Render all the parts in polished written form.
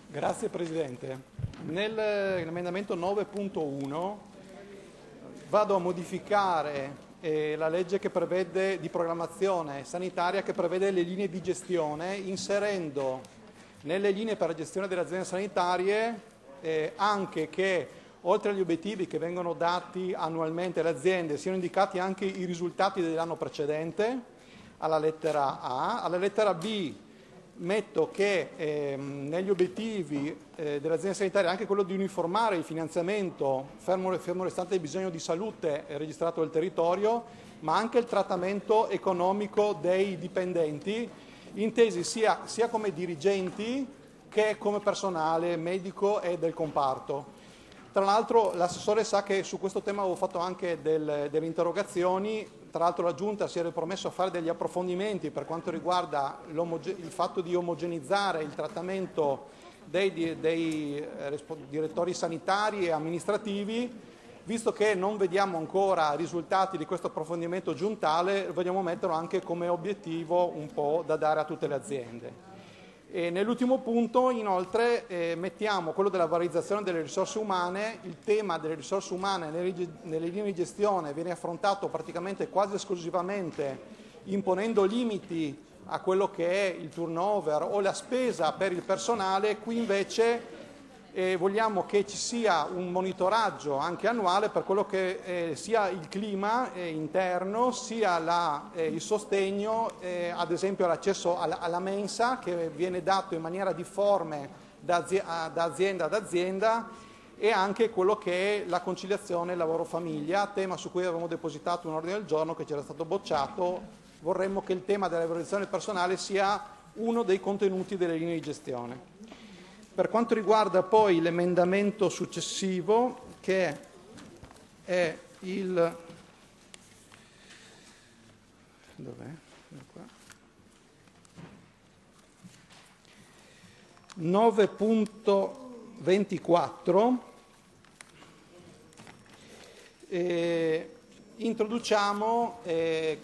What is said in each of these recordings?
Grazie Presidente. Nell'emendamento 9.1 vado a modificare la legge che prevede di programmazione sanitaria, che prevede le linee di gestione, inserendo nelle linee per la gestione delle aziende sanitarie anche che oltre agli obiettivi che vengono dati annualmente alle aziende siano indicati anche i risultati dell'anno precedente, alla lettera A. Alla lettera B metto che negli obiettivi delle aziende sanitarie anche quello di uniformare il finanziamento, fermo restante il bisogno di salute registrato dal territorio, ma anche il trattamento economico dei dipendenti, intesi sia come dirigenti che come personale medico e del comparto. Tra l'altro l'assessore sa che su questo tema avevo fatto anche delle interrogazioni, tra l'altro la Giunta si era promesso a fare degli approfondimenti per quanto riguarda il fatto di omogenizzare il trattamento dei direttori sanitari e amministrativi. Visto che non vediamo ancora risultati di questo approfondimento giuntale, vogliamo metterlo anche come obiettivo un po' da dare a tutte le aziende. E nell'ultimo punto, inoltre, mettiamo quello della valorizzazione delle risorse umane. Il tema delle risorse umane nelle linee di gestione viene affrontato praticamente quasi esclusivamente imponendo limiti a quello che è il turnover o la spesa per il personale. Qui invece vogliamo che ci sia un monitoraggio anche annuale per quello che sia il clima interno, sia il sostegno, ad esempio l'accesso alla mensa, che viene dato in maniera difforme da azienda ad azienda, e anche quello che è la conciliazione lavoro-famiglia, tema su cui avevamo depositato un ordine del giorno che ci era stato bocciato. Vorremmo che il tema della valorizzazione del personale sia uno dei contenuti delle linee di gestione. Per quanto riguarda poi l'emendamento successivo, che è il 9.24, introduciamo dei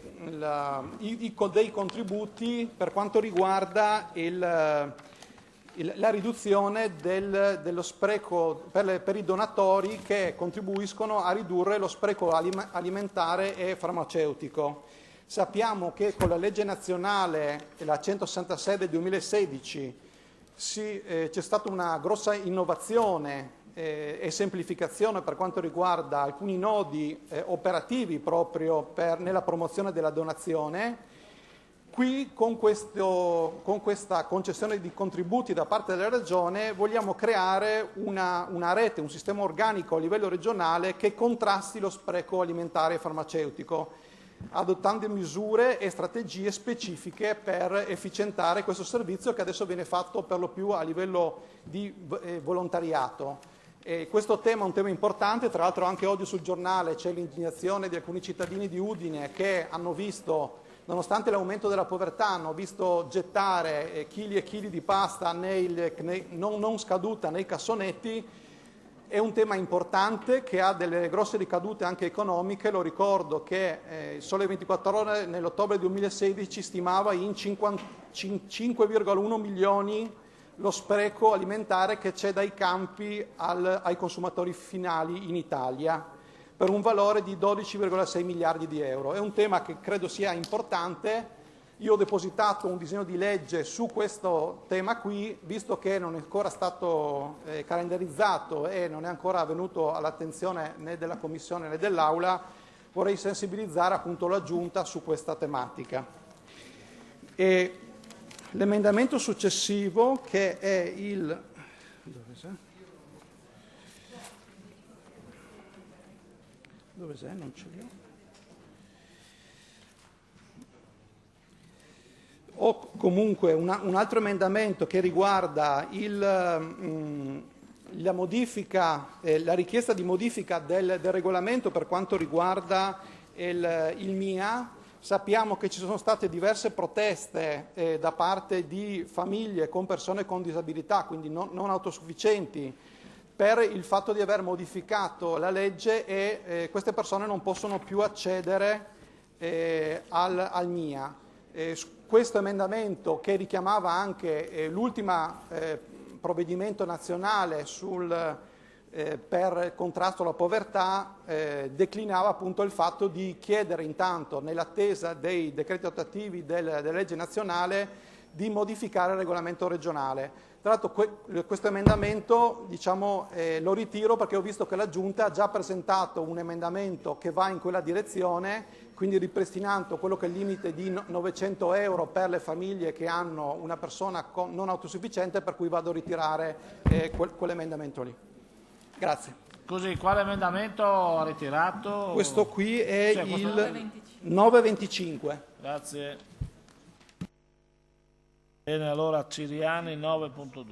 contributi per quanto riguarda la riduzione dello spreco per i donatori, che contribuiscono a ridurre lo spreco alimentare e farmaceutico. Sappiamo che con la legge nazionale, la 166 del 2016, c'è stata una grossa innovazione e semplificazione per quanto riguarda alcuni nodi operativi proprio nella promozione della donazione. Qui con questa concessione di contributi da parte della Regione vogliamo creare una rete, un sistema organico a livello regionale che contrasti lo spreco alimentare e farmaceutico, adottando misure e strategie specifiche per efficientare questo servizio, che adesso viene fatto per lo più a livello di volontariato. Questo tema è un tema importante. Tra l'altro anche oggi sul giornale c'è l'indignazione di alcuni cittadini di Udine che hanno visto, nonostante l'aumento della povertà, hanno visto gettare chili e chili di pasta non scaduta nei cassonetti. È un tema importante che ha delle grosse ricadute anche economiche. Lo ricordo che Sole 24 Ore nell'ottobre 2016 stimava in 5,1 milioni lo spreco alimentare che c'è dai campi ai consumatori finali in Italia, per un valore di 12,6 miliardi di euro. È un tema che credo sia importante. Io ho depositato un disegno di legge su questo tema qui, visto che non è ancora stato calendarizzato e non è ancora venuto all'attenzione né della Commissione né dell'Aula. Vorrei sensibilizzare appunto la Giunta su questa tematica. E l'emendamento successivo, che è il... Dove sei? Non ce l'ho. O comunque un altro emendamento che riguarda la modifica, la richiesta di modifica del regolamento per quanto riguarda il MIA. Sappiamo che ci sono state diverse proteste da parte di famiglie con persone con disabilità, quindi non autosufficienti, per il fatto di aver modificato la legge e queste persone non possono più accedere al MIA. Questo emendamento, che richiamava anche l'ultima provvedimento nazionale per il contrasto alla povertà declinava appunto il fatto di chiedere intanto, nell'attesa dei decreti attuativi della legge nazionale, di modificare il regolamento regionale. Tra l'altro questo emendamento lo ritiro perché ho visto che la Giunta ha già presentato un emendamento che va in quella direzione, quindi ripristinando quello che è il limite di 900 euro per le famiglie che hanno una persona non autosufficiente, per cui vado a ritirare quell'emendamento lì. Grazie. Così, quale emendamento ha ritirato? Questo qui è il 925. Grazie. Bene, allora Ciriani 9.2.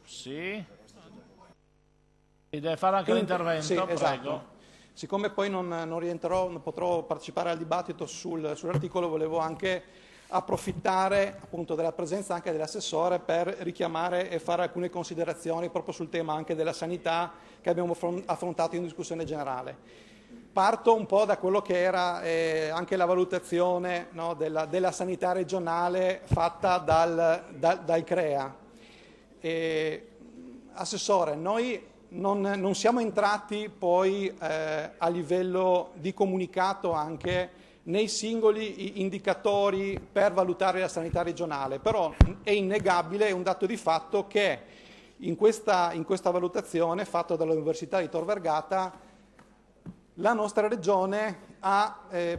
Sì. E deve fare anche l'intervento, sì, prego. Esatto. Siccome poi non potrò partecipare al dibattito sull'articolo, volevo anche approfittare appunto della presenza anche dell'assessore per richiamare e fare alcune considerazioni proprio sul tema anche della sanità che abbiamo affrontato in discussione generale. Parto un po' da quello che era anche la valutazione, no, della sanità regionale fatta dal CREA. Assessore, noi non siamo entrati poi a livello di comunicato anche nei singoli indicatori per valutare la sanità regionale, però è innegabile, è un dato di fatto che in questa valutazione fatta dall'Università di Tor Vergata la nostra regione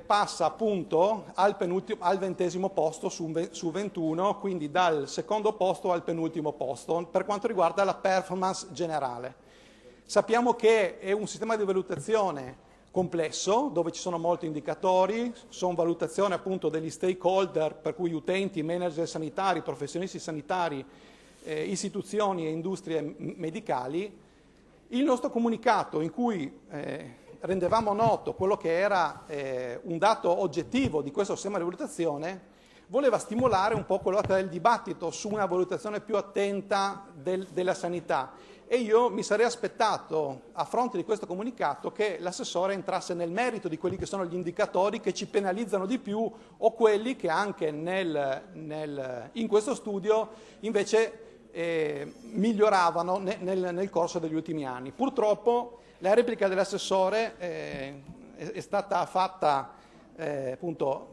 passa appunto al 20° posto su 21, quindi dal secondo posto al penultimo posto per quanto riguarda la performance generale. Sappiamo che è un sistema di valutazione complesso, dove ci sono molti indicatori, sono valutazioni appunto degli stakeholder, per cui utenti, manager sanitari, professionisti sanitari, istituzioni e industrie medicali. Il nostro comunicato in cui rendevamo noto quello che era un dato oggettivo di questo sistema di valutazione, voleva stimolare un po' quello che era il dibattito su una valutazione più attenta della sanità. E io mi sarei aspettato, a fronte di questo comunicato, che l'assessore entrasse nel merito di quelli che sono gli indicatori che ci penalizzano di più o quelli che anche in questo studio invece miglioravano nel corso degli ultimi anni. Purtroppo la replica dell'assessore è stata fatta appunto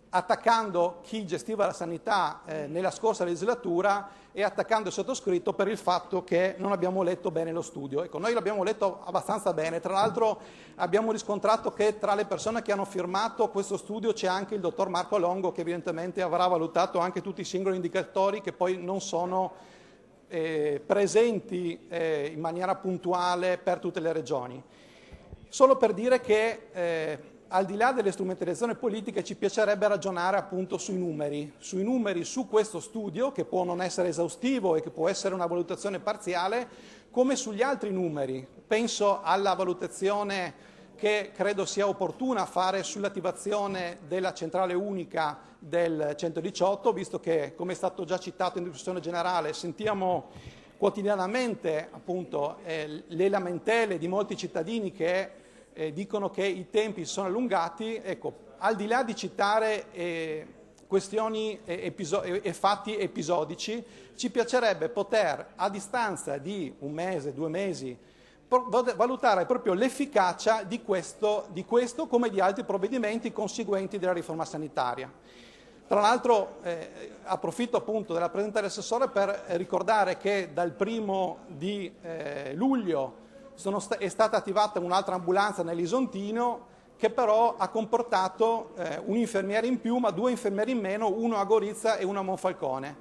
attaccando chi gestiva la sanità nella scorsa legislatura e attaccando il sottoscritto per il fatto che non abbiamo letto bene lo studio. Ecco, noi l'abbiamo letto abbastanza bene, tra l'altro abbiamo riscontrato che tra le persone che hanno firmato questo studio c'è anche il dottor Marco Longo, che evidentemente avrà valutato anche tutti i singoli indicatori che poi non sono presenti in maniera puntuale per tutte le regioni. Solo per dire che al di là delle strumentalizzazioni politiche ci piacerebbe ragionare appunto sui numeri su questo studio, che può non essere esaustivo e che può essere una valutazione parziale, come sugli altri numeri. Penso alla valutazione che credo sia opportuna fare sull'attivazione della centrale unica del 118, visto che, come è stato già citato in discussione generale, sentiamo quotidianamente appunto le lamentele di molti cittadini che dicono che i tempi si sono allungati. Ecco, al di là di citare questioni e fatti episodici, ci piacerebbe poter, a distanza di un mese, 2 mesi, valutare proprio l'efficacia di questo come di altri provvedimenti conseguenti della riforma sanitaria. Tra l'altro approfitto appunto della presenza dell'assessore per ricordare che dal 1° luglio è stata attivata un'altra ambulanza nell'Isontino, che però ha comportato un infermiere in più, ma 2 infermieri in meno, uno a Gorizia e uno a Monfalcone.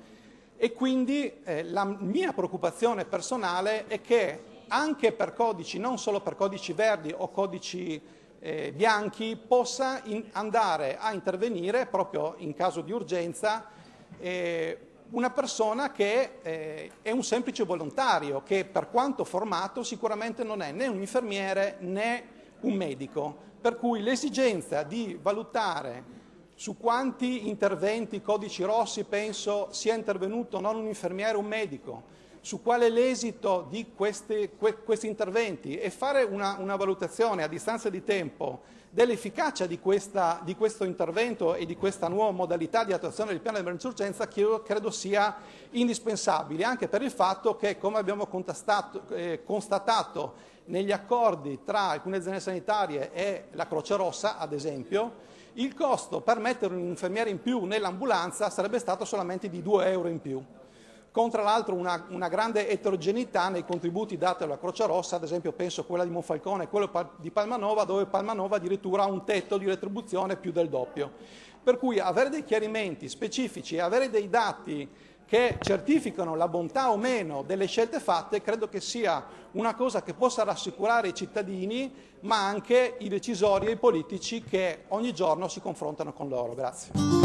E quindi la mia preoccupazione personale è che anche per codici, non solo per codici verdi o codici bianchi, possa andare a intervenire proprio in caso di urgenza una persona che è un semplice volontario, che per quanto formato sicuramente non è né un infermiere né un medico, per cui l'esigenza di valutare su quanti interventi codici rossi penso sia intervenuto non un infermiere, un medico, su qual è l'esito di questi interventi e fare una valutazione a distanza di tempo dell'efficacia di questo intervento e di questa nuova modalità di attuazione del piano di emergenza urgenza credo sia indispensabile, anche per il fatto che, come abbiamo constatato negli accordi tra alcune aziende sanitarie e la Croce Rossa, ad esempio, il costo per mettere un infermiere in più nell'ambulanza sarebbe stato solamente di 2 euro in più, con tra l'altro una grande eterogeneità nei contributi dati alla Croce Rossa, ad esempio penso a quella di Monfalcone e quello di Palmanova, dove Palmanova addirittura ha un tetto di retribuzione più del doppio. Per cui avere dei chiarimenti specifici e avere dei dati che certificano la bontà o meno delle scelte fatte credo che sia una cosa che possa rassicurare i cittadini, ma anche i decisori e i politici che ogni giorno si confrontano con loro. Grazie.